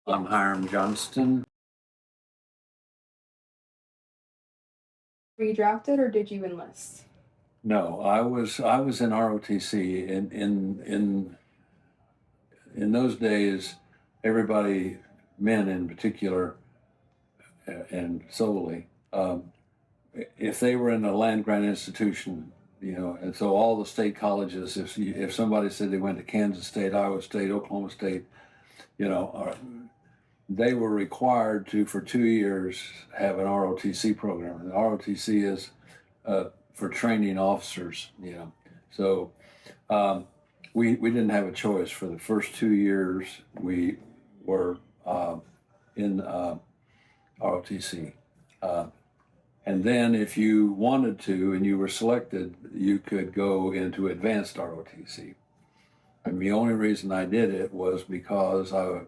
I'm Hiram Johnston. Were you drafted or did you enlist? No, I was in ROTC. In those days, everybody, men in particular, and solely, if they were in a land grant institution, and so all the state colleges, if somebody said they went to Kansas State, Iowa State, Oklahoma State, they were required to, for 2 years, have an ROTC program. And the ROTC is for training officers, So we didn't have a choice. For the first 2 years, we were in ROTC. And then if you wanted to and you were selected, you could go into advanced ROTC. And the only reason I did it was because I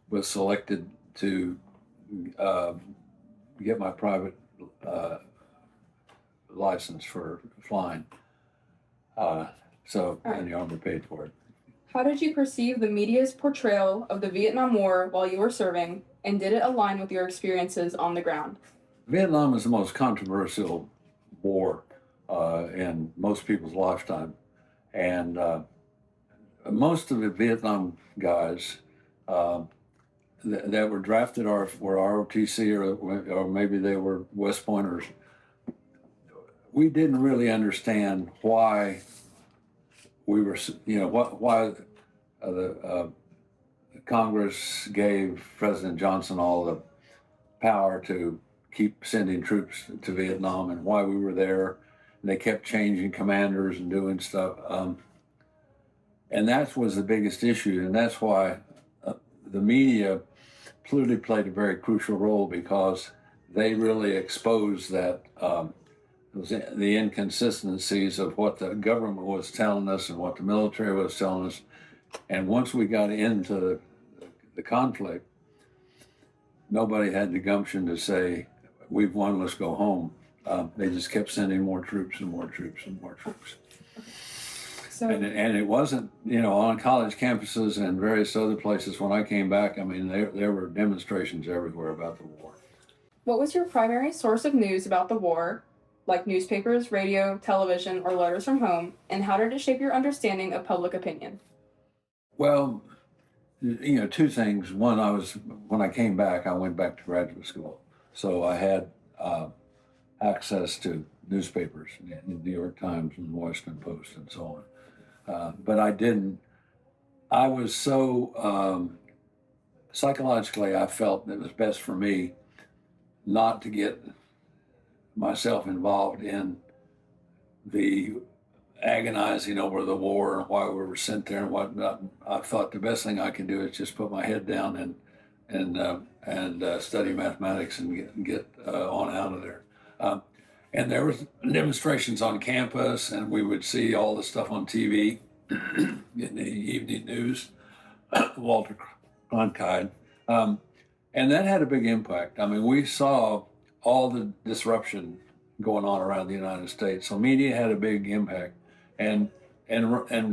was selected to get my private license for flying. And the Army paid for it. How did you perceive the media's portrayal of the Vietnam War while you were serving, and did it align with your experiences on the ground? Vietnam is the most controversial war in most people's lifetime. And most of the Vietnam guys that were drafted were ROTC or maybe they were West Pointers. We didn't really understand why we were, why the Congress gave President Johnson all the power to keep sending troops to Vietnam and why we were there. And they kept changing commanders and doing stuff. And that was the biggest issue. And that's why the media clearly played a very crucial role, because they really exposed that the inconsistencies of what the government was telling us and what the military was telling us. And once we got into the conflict, nobody had the gumption to say, "We've won, let's go home." They just kept sending more troops and more troops and more troops. And it wasn't, on college campuses and various other places. When I came back, I mean, there were demonstrations everywhere about the war. What was your primary source of news about the war, like newspapers, radio, television, or letters from home, and how did it shape your understanding of public opinion? Well, two things. One, when I came back, I went back to graduate school. So I had access to newspapers, the New York Times and the Washington Post and so on. But I was so, psychologically, I felt it was best for me not to get myself involved in the agonizing over the war and why we were sent there and whatnot. I thought the best thing I could do is just put my head down and study mathematics and get on out of there. And there was demonstrations on campus, and we would see all the stuff on TV in the evening news, Walter Cronkite. And that had a big impact. I mean, we saw all the disruption going on around the United States. So media had a big impact. And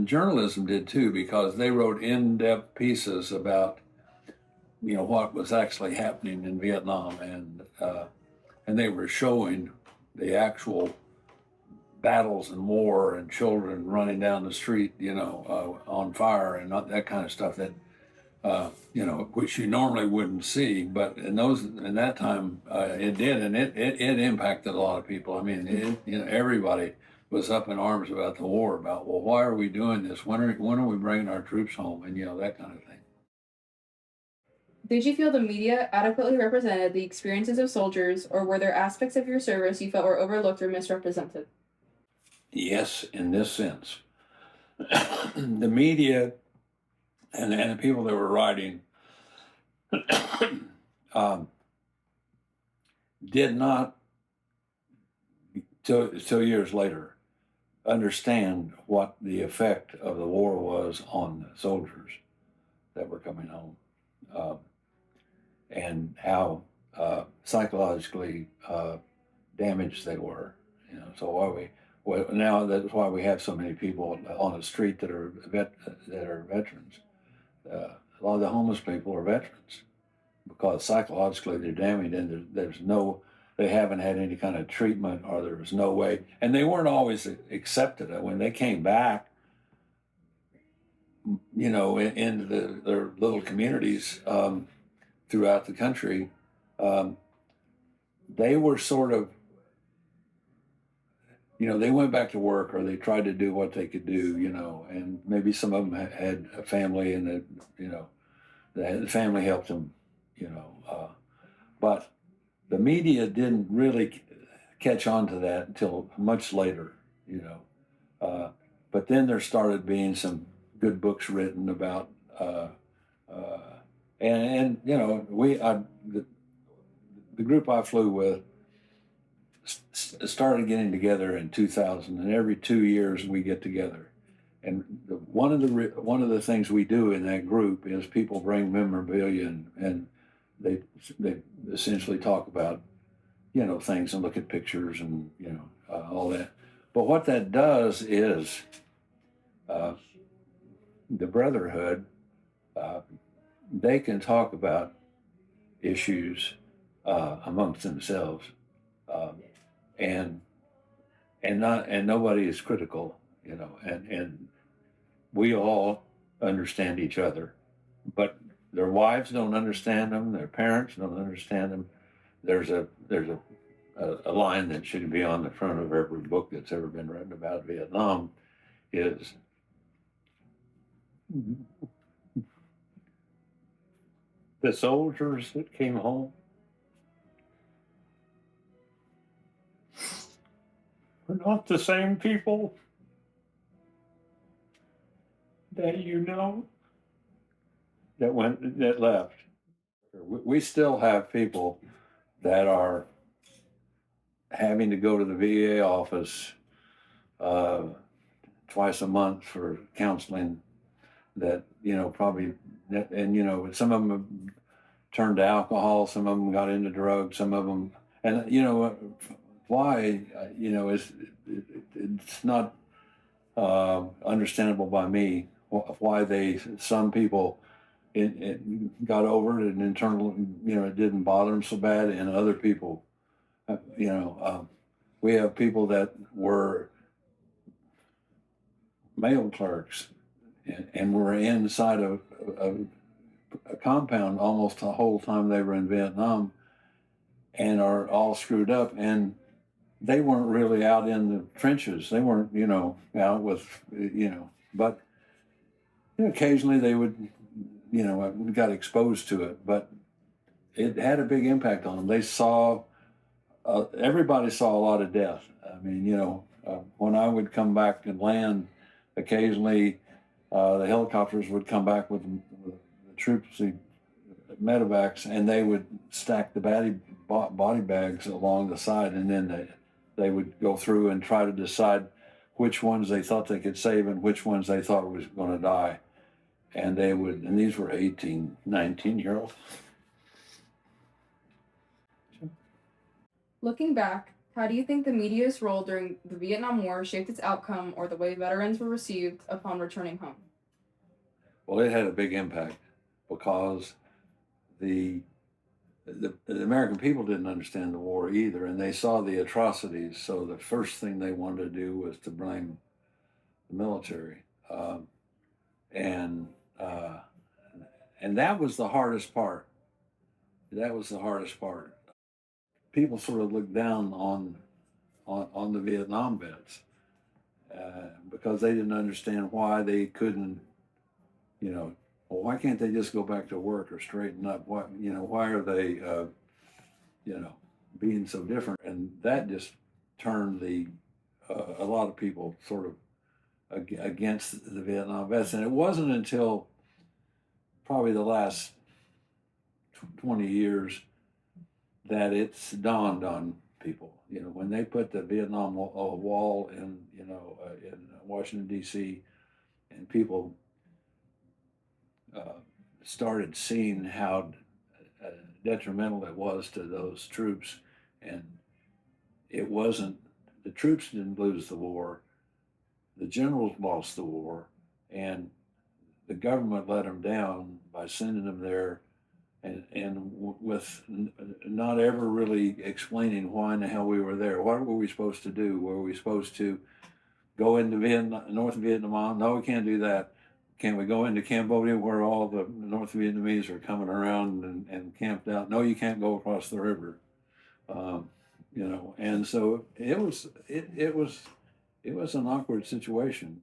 journalism did too, because they wrote in-depth pieces about, what was actually happening in Vietnam. And they were showing the actual battles and war and children running down the street, on fire and that kind of stuff that, which you normally wouldn't see, but in that time it did, and it impacted a lot of people. I mean, everybody was up in arms about the war, about, well, why are we doing this? When are we bringing our troops home? And that kind of thing. Did you feel the media adequately represented the experiences of soldiers, or were there aspects of your service you felt were overlooked or misrepresented? Yes, in this sense. The media and the people that were writing did not, till years later, understand what the effect of the war was on the soldiers that were coming home, and how psychologically damaged they were. So now that's why we have so many people on the street that are veterans. a lot of the homeless people are veterans because psychologically they're damaged and they haven't had any kind of treatment or there was no way. And they weren't always accepted. When they came back, into their little communities throughout the country, um, they were sort of, they went back to work or they tried to do what they could do, and maybe some of them had a family and the family helped them, but the media didn't really catch on to that until much later, but then there started being some good books written about, uh, the group I flew with started getting together in 2000, and every 2 years we get together. And one of the things we do in that group is people bring memorabilia and they essentially talk about things and look at pictures and all that. But what that does is uh, the brotherhood, they can talk about issues amongst themselves, um, and nobody is critical, and we all understand each other, but their wives don't understand them, their parents don't understand them. There's a line that should be on the front of every book that's ever been written about Vietnam is the soldiers that came home are not the same people that that left. We still have people that are having to go to the VA office uh, twice a month for counseling that, probably, and, some of them have turned to alcohol, some of them got into drugs, some of them, and, why, it's not understandable by me why some people, it got over it and internal, it didn't bother them so bad, and other people, we have people that were mail clerks and were inside of a compound almost the whole time they were in Vietnam and are all screwed up, and they weren't really out in the trenches. They weren't, out with, but occasionally they would, got exposed to it, but it had a big impact on them. They saw, everybody saw a lot of death. I mean, when I would come back and land, occasionally the helicopters would come back with the troops, the medevacs, and they would stack the body bags along the side, and then they would go through and try to decide which ones they thought they could save and which ones they thought was going to die. And and these were 18, 19-year-olds. Looking back, how do you think the media's role during the Vietnam War shaped its outcome or the way veterans were received upon returning home? Well, it had a big impact because the American people didn't understand the war either, and they saw the atrocities. So the first thing they wanted to do was to blame the military, and uh, and that was the hardest part. That was the hardest part. People sort of looked down on the Vietnam vets because they didn't understand why they couldn't, well, why can't they just go back to work or straighten up? Why are they, being so different? And that just turned a lot of people sort of against the Vietnam vets. And it wasn't until probably the last 20 years that it's dawned on people. When they put the Vietnam Wall in, in Washington, D.C., and people started seeing how detrimental it was to those troops. And it wasn't, the troops didn't lose the war, the generals lost the war, and the government let them down by sending them there with not ever really explaining why in the hell we were there. What were we supposed to do? Were we supposed to go into North Vietnam? No, we can't do that. Can we go into Cambodia where all the North Vietnamese are coming around and camped out? No, you can't go across the river. You know, and so it was an awkward situation.